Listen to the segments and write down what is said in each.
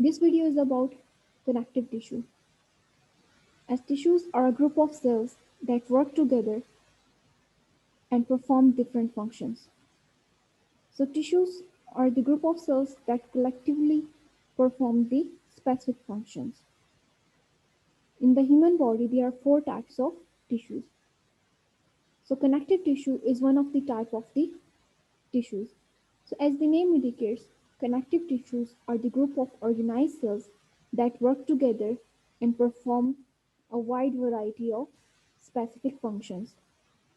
This video is about connective tissue, as tissues are a group of cells that work together and perform different functions. So tissues are the group of cells that collectively perform the specific functions. In the human body, there are four types of tissues. So connective tissue is one of the type of the tissues. So as the name indicates, connective tissues are the group of organized cells that work together and perform a wide variety of specific functions.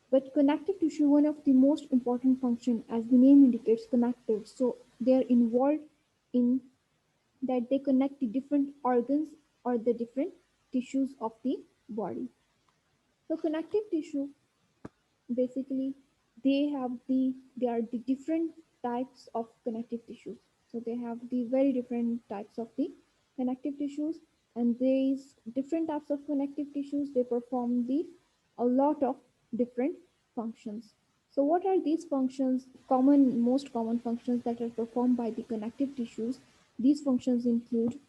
But connective tissue, one of the most important function, as the name indicates, connective. So they are involved in that they connect the different organs or the different tissues of the body. So connective tissue basically they are the different types of connective tissues. So they have the very different types of the connective tissues, and these different types of connective tissues, they perform the a lot of different functions. So what are these functions? Most common functions that are performed by the connective tissues, these functions include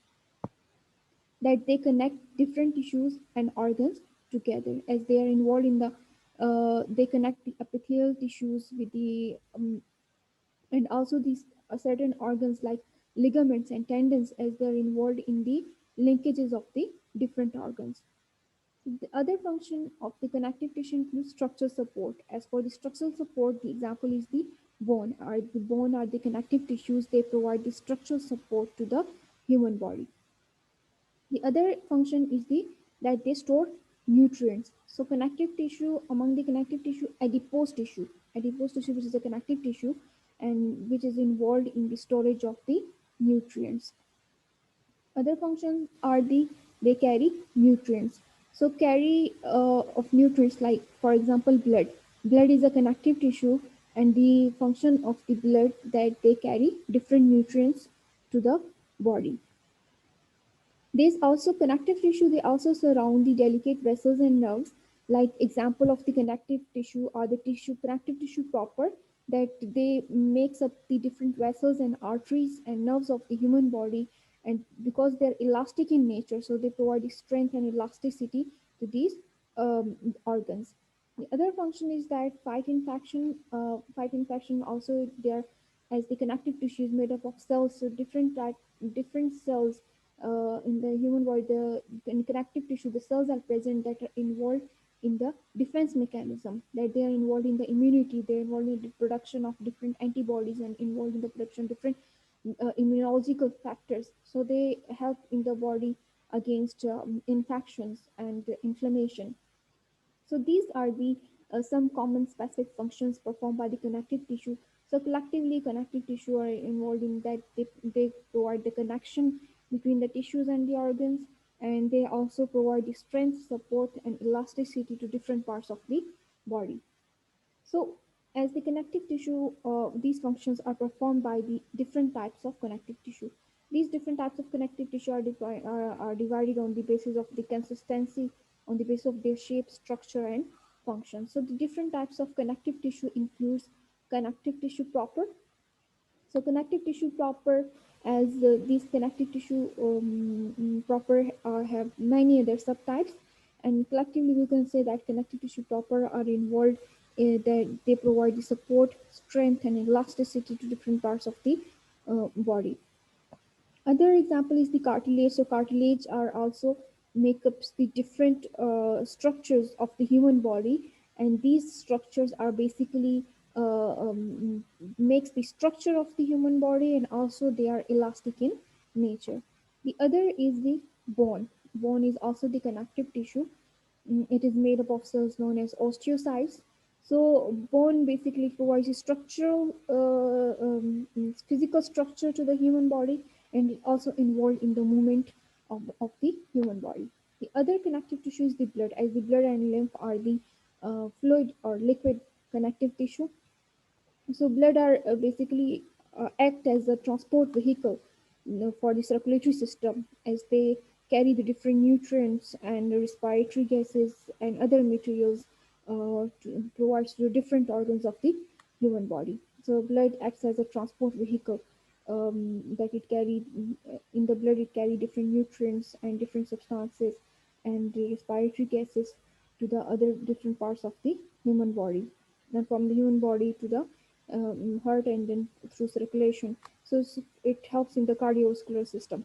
that they connect different tissues and organs together, as they are involved in the they connect the epithelial tissues with the and also these certain organs like ligaments and tendons, as they are involved in the linkages of the different organs. The other function of the connective tissue includes structural support. As for the structural support, the example is the bone. Or the bone are the connective tissues, they provide the structural support to the human body. The other function is that they store nutrients. So connective tissue, among the connective tissue, adipose tissue, which is a connective tissue and which is involved in the storage of the nutrients. Other functions are they carry nutrients. So carry of nutrients, like for example blood. Blood is a connective tissue, and the function of the blood that they carry different nutrients to the body. These also connective tissue, they also surround the delicate vessels and nerves. Like example of the connective tissue are the tissue connective tissue proper, that they makes up the different vessels and arteries and nerves of the human body, and because they're elastic in nature, so they provide strength and elasticity to these organs. The other function is that fight infection. Fight infection also there, as the connective tissue is made up of cells, so different cells in the human body, in connective tissue, the cells are present that are involved in the defense mechanism, that they are involved in the immunity, they're involved in the production of different antibodies and involved in the production of different immunological factors. So they help in the body against infections and inflammation. So these are the some common specific functions performed by the connective tissue. So collectively, connective tissue are involved in that they provide the connection between the tissues and the organs, and they also provide the strength, support, and elasticity to different parts of the body. So as the connective tissue, these functions are performed by the different types of connective tissue. These different types of connective tissue are divided on the basis of the consistency, on the basis of their shape, structure, and function. So the different types of connective tissue includes connective tissue proper. So connective tissue proper, as these connective tissue proper have many other subtypes, and collectively we can say that connective tissue proper are involved that they provide the support, strength, and elasticity to different parts of the body. Other example is the cartilage. So cartilage are also make up the different structures of the human body, and these structures are basically makes the structure of the human body, and also they are elastic in nature. The other is the bone. Bone is also the connective tissue. It is made up of cells known as osteocytes. So bone basically provides a structural, physical structure to the human body, and it also involved in the movement of the human body. The other connective tissue is the blood, as the blood and lymph are the fluid or liquid connective tissue. So blood are basically act as a transport vehicle, for the circulatory system, as they carry the different nutrients and respiratory gases and other materials provides to different organs of the human body. So blood acts as a transport vehicle. that it carry in the blood, it carry different nutrients and different substances and the respiratory gases to the other different parts of the human body, and from the human body to the heart and then through circulation. So it helps in the cardiovascular system.